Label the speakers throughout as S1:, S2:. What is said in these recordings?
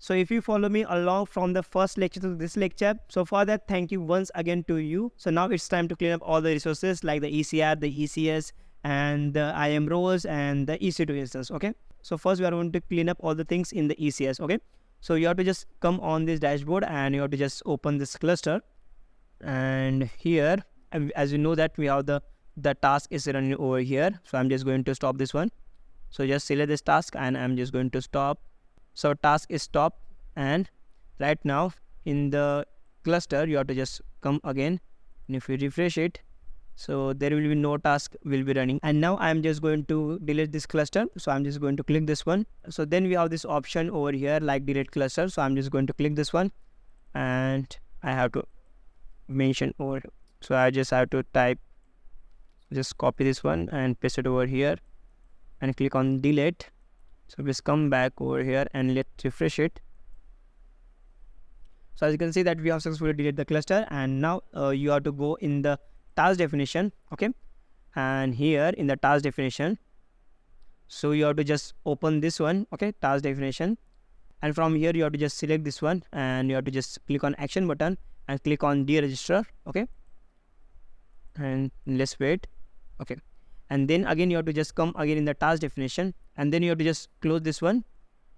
S1: So if you follow me along from the first lecture to this lecture, so for that, thank you once again to you. So now it's time to clean up all the resources like the ECR, the ECS, and the IAM roles and the EC2 instance. Okay. So first we are going to clean up all the things in the ECS. Okay. So you have to just come on this dashboard and you have to just open this cluster. And here, as you know that we have the task is running over here. So I'm just going to stop this one. So just select this task and I'm just going to stop. So task is stopped, and right now in the cluster you have to just come again, and if you refresh it, so there will be no task will be running. And now I'm just going to delete this cluster. So I'm just going to click this one. So then we have this option over here like delete cluster. So I'm just going to click this one, and I have to mention over. So I just have to type, just copy this one and paste it over here and click on delete. So please come back over here and let's refresh it. So as you can see that we have successfully deleted the cluster, and now you have to go in the task definition. Okay, and here in the task definition, so you have to just open this one. Okay, task definition, and from here you have to just select this one and you have to just click on action button and click on deregister. Okay, and let's wait. Okay, and then again you have to just come again in the task definition, and then you have to just close this one,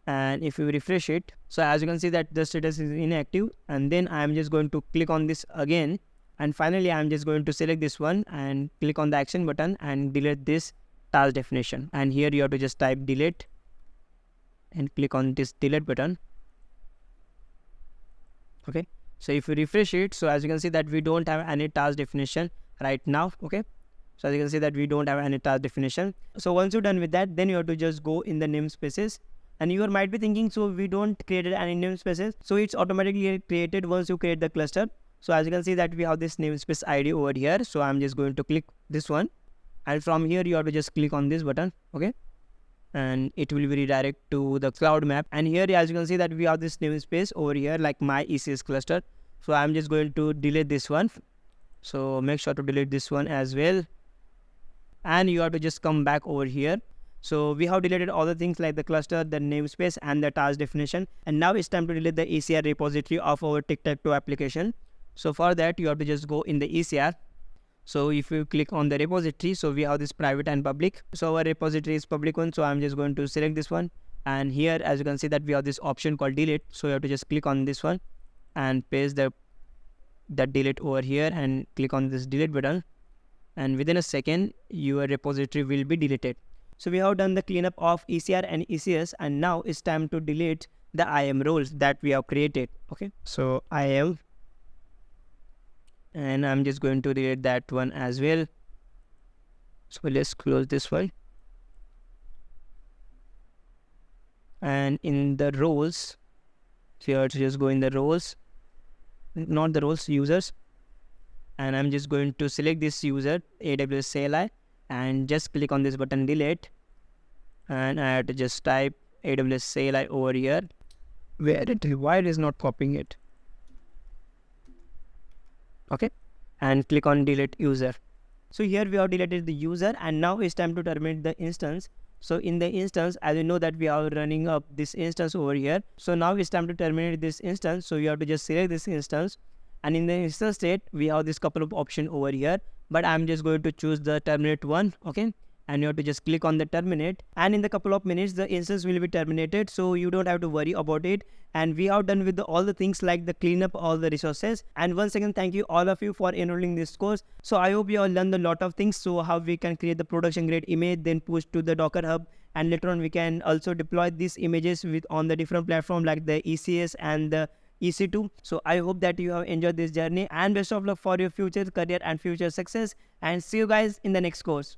S1: and if you refresh it, so as you can see that the status is inactive, and then I am just going to click on this again, and finally I am just going to select this one and click on the action button and delete this task definition. And here you have to just type delete and click on this delete button. Okay, so if you refresh it, so as you can see that we don't have any task definition right now. Okay, so as you can see that we don't have any task definition. So once you're done with that, then you have to just go in the namespaces, and you might be thinking, so we don't created any namespaces. So it's automatically created once you create the cluster. So as you can see that we have this namespace ID over here. So I'm just going to click this one, and from here you have to just click on this button. Okay, and it will be redirect to the cloud map. And here as you can see that we have this namespace over here like my ECS cluster. So I'm just going to delete this one. So make sure to delete this one as well. And you have to just come back over here. So we have deleted all the things like the cluster, the namespace, and the task definition. And now it's time to delete the ECR repository of our tic-tac-toe application. So for that, you have to just go in the ECR. So if you click on the repository, so we have this private and public. So our repository is public one. So I'm just going to select this one. And here, as you can see that we have this option called delete. So you have to just click on this one and paste the delete over here and click on this delete button. And within a second, your repository will be deleted. So we have done the cleanup of ECR and ECS, and now it's time to delete the IAM roles that we have created. Okay, so IAM, and I'm just going to delete that one as well. So let's close this one. And in the roles, so you have to just go in the roles, not the roles, users. And I'm just going to select this user, AWS CLI, and just click on this button delete. And I have to just type AWS CLI over here. Why it is not copying it? Okay, and click on delete user. So here we have deleted the user, and now it's time to terminate the instance. So in the instance, as you know that we are running up this instance over here. So now it's time to terminate this instance. So you have to just select this instance. And in the instance state, we have this couple of options over here, but I'm just going to choose the terminate one. Okay, and you have to just click on the terminate, and in the couple of minutes the instance will be terminated, so you don't have to worry about it. And we are done with all the things like the cleanup all the resources. And once again, thank you all of you for enrolling this course. So I hope you all learned a lot of things. So how we can create the production grade image, then push to the Docker Hub, and later on we can also deploy these images with on the different platform like the ECS and the EC2. So I hope that you have enjoyed this journey, and best of luck for your future career and future success, and see you guys in the next course.